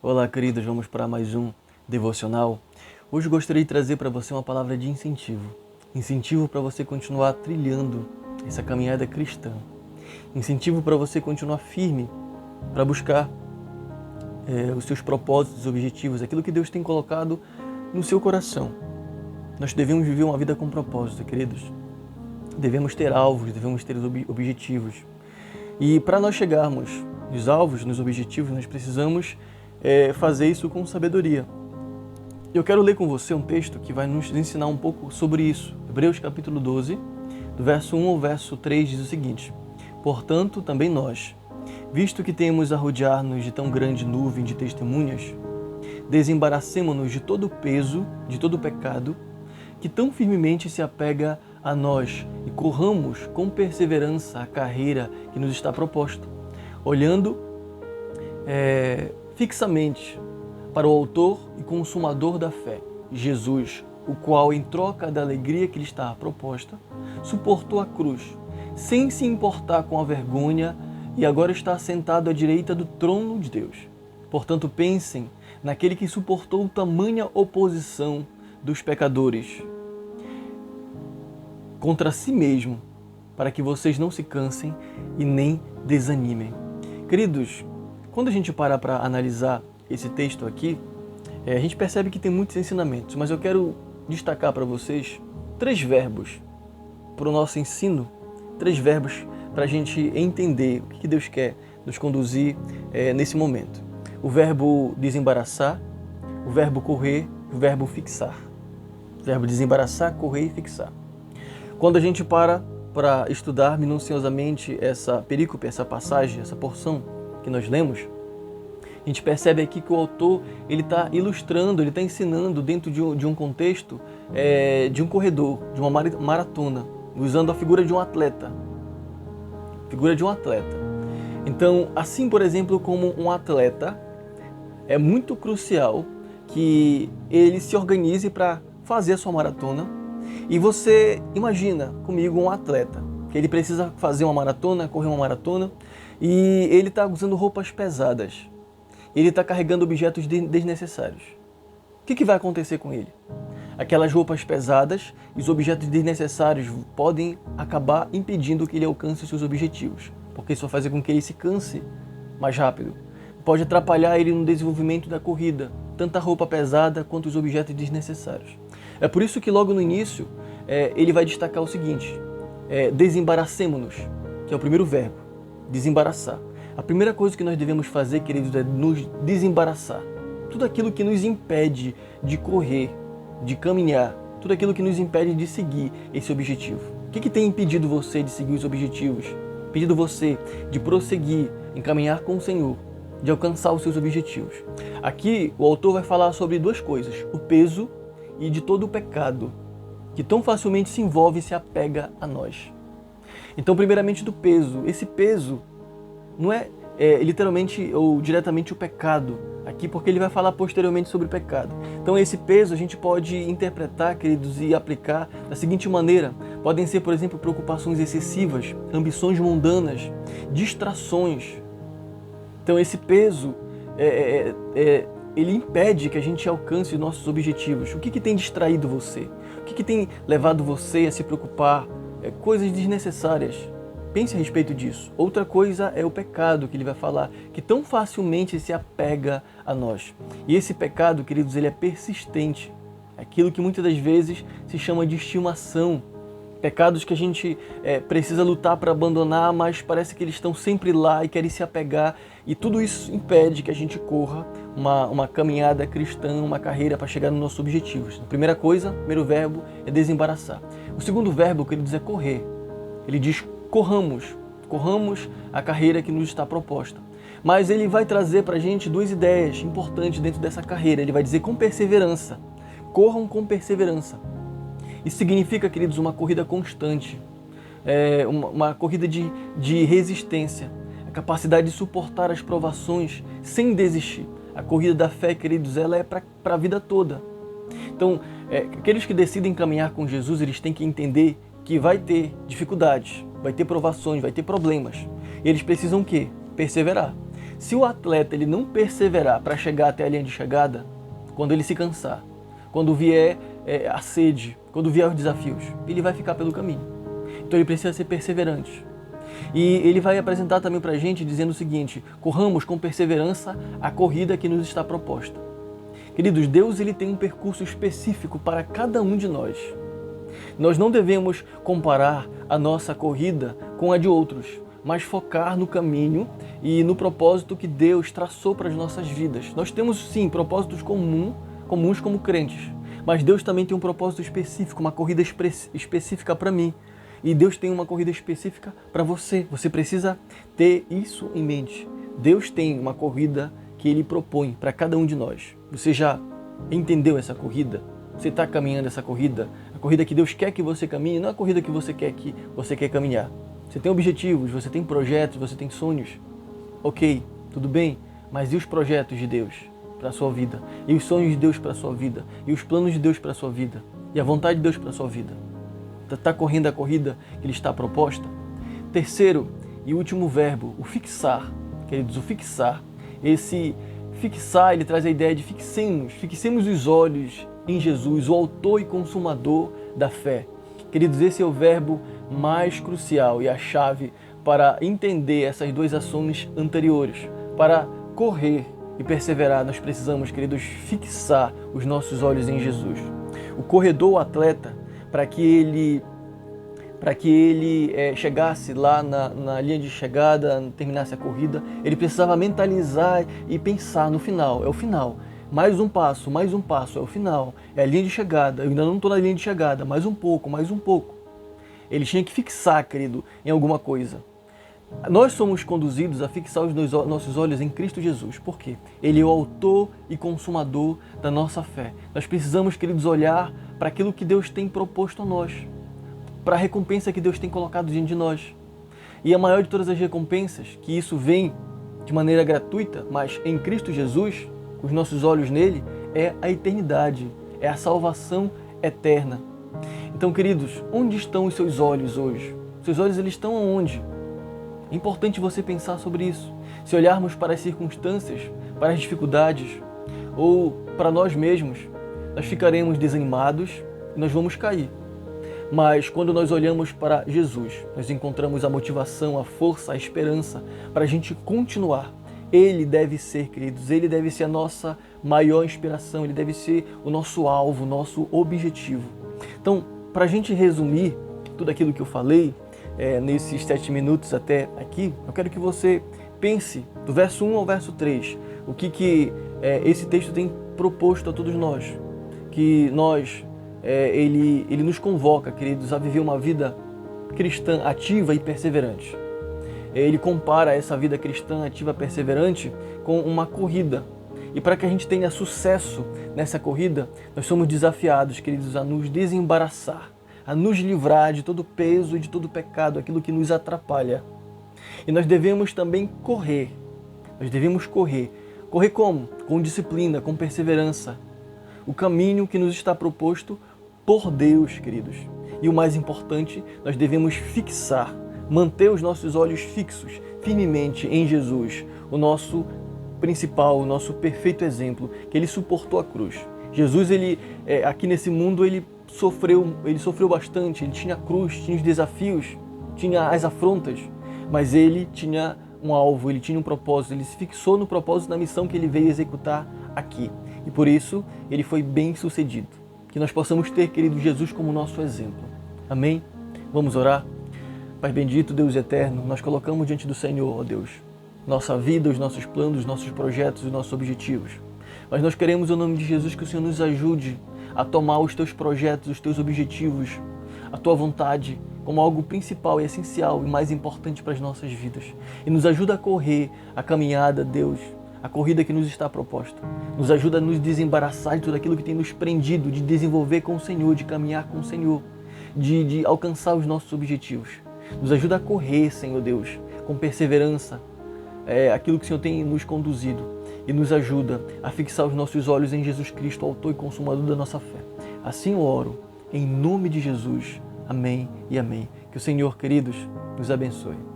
Olá, queridos, vamos para mais um devocional. Hoje gostaria de trazer para você uma palavra de incentivo. Incentivo para você continuar trilhando essa caminhada cristã. Incentivo para você continuar firme, para buscar os seus propósitos, objetivos, aquilo que Deus tem colocado no seu coração. Nós devemos viver uma vida com propósito, queridos. Devemos ter alvos, devemos ter objetivos. E para nós chegarmos nos alvos, nos objetivos, nós precisamos fazer isso com sabedoria. Eu quero ler com você um texto que vai nos ensinar um pouco sobre isso. Hebreus capítulo 12, do verso 1 ao verso 3, diz o seguinte: Portanto, também nós, visto que temos a rodear-nos de tão grande nuvem de testemunhas, desembaracemo-nos de todo o peso, de todo o pecado, que tão firmemente se apega a nós, e corramos com perseverança a carreira que nos está proposta, olhando fixamente para o autor e consumador da fé, Jesus, o qual, em troca da alegria que lhe estava proposta, suportou a cruz, sem se importar com a vergonha, e agora está sentado à direita do trono de Deus. Portanto, pensem naquele que suportou tamanha oposição dos pecadores contra si mesmo, para que vocês não se cansem e nem desanimem. Queridos, quando a gente para analisar esse texto aqui, a gente percebe que tem muitos ensinamentos, mas eu quero destacar para vocês 3 verbos para o nosso ensino, 3 verbos para a gente entender o que Deus quer nos conduzir nesse momento. O verbo desembaraçar, o verbo correr e o verbo fixar. O verbo desembaraçar, correr e fixar. Quando a gente para estudar minuciosamente essa perícope, essa passagem, essa porção que nós lemos, a gente percebe aqui que o autor ele está ilustrando, ele está ensinando dentro de um contexto de um corredor, de uma maratona, usando a figura de um atleta. Então, assim, por exemplo, como um atleta, é muito crucial que ele se organize para fazer a sua maratona. E você imagina comigo um atleta, que ele precisa fazer uma maratona, correr uma maratona, e ele está usando roupas pesadas. Ele está carregando objetos desnecessários. O que vai acontecer com ele? Aquelas roupas pesadas e os objetos desnecessários podem acabar impedindo que ele alcance os seus objetivos, porque isso vai fazer com que ele se canse mais rápido. Pode atrapalhar ele no desenvolvimento da corrida, tanto a roupa pesada quanto os objetos desnecessários. É por isso que logo no início ele vai destacar o seguinte: desembaracemo-nos, que é o primeiro verbo, desembaraçar. A primeira coisa que nós devemos fazer, queridos, é nos desembaraçar. Tudo aquilo que nos impede de correr, de caminhar, tudo aquilo que nos impede de seguir esse objetivo. O que tem impedido você de seguir os objetivos? Impedido você de prosseguir, em caminhar com o Senhor, de alcançar os seus objetivos. Aqui o autor vai falar sobre 2 coisas: o peso e de todo o pecado, que tão facilmente se envolve e se apega a nós. Então, primeiramente do peso. Esse peso não é literalmente ou diretamente o pecado aqui, porque ele vai falar posteriormente sobre o pecado. Então esse peso a gente pode interpretar, queridos, e aplicar da seguinte maneira: podem ser, por exemplo, preocupações excessivas, ambições mundanas, distrações. Então esse peso ele impede que a gente alcance os nossos objetivos. O que tem distraído você? O que tem levado você a se preocupar? Coisas desnecessárias. Pense a respeito disso. Outra coisa é o pecado que ele vai falar, que tão facilmente se apega a nós. E esse pecado, queridos, ele é persistente. Aquilo que muitas das vezes se chama de estimação. Pecados que a gente precisa lutar para abandonar, mas parece que eles estão sempre lá e querem se apegar. E tudo isso impede que a gente corra uma caminhada cristã, uma carreira para chegar nos nossos objetivos. A primeira coisa, o primeiro verbo é desembaraçar. O segundo verbo, queridos, é correr. Ele diz: corramos a carreira que nos está proposta. Mas ele vai trazer para a gente 2 ideias importantes dentro dessa carreira. Ele vai dizer com perseverança. Corram com perseverança. Isso significa, queridos, uma corrida constante. Uma corrida de resistência. A capacidade de suportar as provações sem desistir. A corrida da fé, queridos, ela é para a vida toda. Então, aqueles que decidem caminhar com Jesus, eles têm que entender que vai ter dificuldades, vai ter provações, vai ter problemas. E eles precisam o quê? Perseverar. Se o atleta ele não perseverar para chegar até a linha de chegada, quando ele se cansar, quando vier a sede, quando vier os desafios, ele vai ficar pelo caminho. Então ele precisa ser perseverante. E ele vai apresentar também para a gente dizendo o seguinte: corramos com perseverança a corrida que nos está proposta. Queridos, Deus ele tem um percurso específico para cada um de nós. Nós não devemos comparar a nossa corrida com a de outros, mas focar no caminho e no propósito que Deus traçou para as nossas vidas. Nós temos sim propósitos comuns como crentes, mas Deus também tem um propósito específico, uma corrida específica para mim. E Deus tem uma corrida específica para você. Você precisa ter isso em mente. Deus tem uma corrida que Ele propõe para cada um de nós. Você já entendeu essa corrida? Você está caminhando essa corrida? A corrida que Deus quer que você caminhe, não é a corrida que você quer caminhar. Você tem objetivos, você tem projetos, você tem sonhos. Ok, tudo bem, mas e os projetos de Deus para a sua vida? E os sonhos de Deus para a sua vida? E os planos de Deus para a sua vida? E a vontade de Deus para a sua vida? Está correndo a corrida que Ele está proposta? Terceiro e último verbo, o fixar. Queridos, o fixar. Esse fixar, ele traz a ideia de fixemos os olhos em Jesus, o autor e consumador da fé. Queridos, esse é o verbo mais crucial e a chave para entender essas duas ações anteriores. Para correr e perseverar, nós precisamos, queridos, fixar os nossos olhos em Jesus. O corredor, o atleta, para que ele chegasse lá na linha de chegada, terminasse a corrida, ele precisava mentalizar e pensar no final. É o final. Mais um passo, é o final. É a linha de chegada. Eu ainda não estou na linha de chegada. Mais um pouco. Ele tinha que fixar, querido, em alguma coisa. Nós somos conduzidos a fixar os nossos olhos em Cristo Jesus. Por quê? Ele é o autor e consumador da nossa fé. Nós precisamos, queridos, olhar para aquilo que Deus tem proposto a nós, para a recompensa que Deus tem colocado diante de nós. E a maior de todas as recompensas, que isso vem de maneira gratuita, mas em Cristo Jesus, os nossos olhos nele, é a eternidade, é a salvação eterna. Então, queridos, onde estão os seus olhos hoje? Seus olhos, eles estão aonde? É importante você pensar sobre isso. Se olharmos para as circunstâncias, para as dificuldades, ou para nós mesmos, nós ficaremos desanimados e nós vamos cair. Mas quando nós olhamos para Jesus, nós encontramos a motivação, a força, a esperança para a gente continuar. Ele deve ser, queridos, ele deve ser a nossa maior inspiração, ele deve ser o nosso alvo, o nosso objetivo. Então, para a gente resumir tudo aquilo que eu falei, nesses 7 minutos até aqui, eu quero que você pense do verso 1 ao verso 3, o que esse texto tem proposto a todos nós, que nós, ele nos convoca, queridos, a viver uma vida cristã ativa e perseverante. Ele compara essa vida cristã ativa e perseverante com uma corrida. E para que a gente tenha sucesso nessa corrida, nós somos desafiados, queridos, a nos desembaraçar, a nos livrar de todo peso e de todo pecado, aquilo que nos atrapalha. E nós devemos também correr. Nós devemos correr. Correr como? Com disciplina, com perseverança. O caminho que nos está proposto por Deus, queridos. E o mais importante, nós devemos fixar, manter os nossos olhos fixos, firmemente em Jesus, o nosso principal, o nosso perfeito exemplo, que Ele suportou a cruz. Jesus, ele aqui nesse mundo, ele sofreu bastante, ele tinha a cruz, tinha os desafios, tinha as afrontas, mas ele tinha um alvo, ele tinha um propósito, ele se fixou no propósito da missão que ele veio executar aqui. E por isso, ele foi bem sucedido. Que nós possamos ter, querido, Jesus como nosso exemplo. Amém? Vamos orar? Pai bendito, Deus eterno, nós colocamos diante do Senhor, ó Deus, nossa vida, os nossos planos, os nossos projetos, os nossos objetivos. Mas nós queremos, em nome de Jesus, que o Senhor nos ajude a tomar os teus projetos, os teus objetivos, a tua vontade, como algo principal e essencial e mais importante para as nossas vidas. E nos ajuda a correr a caminhada, Deus, a corrida que nos está proposta. Nos ajuda a nos desembaraçar de tudo aquilo que tem nos prendido, de desenvolver com o Senhor, de caminhar com o Senhor, de alcançar os nossos objetivos. Nos ajuda a correr, Senhor Deus, com perseverança, aquilo que o Senhor tem nos conduzido. E nos ajuda a fixar os nossos olhos em Jesus Cristo, autor e consumador da nossa fé. Assim eu oro, em nome de Jesus. Amém e amém. Que o Senhor, queridos, nos abençoe.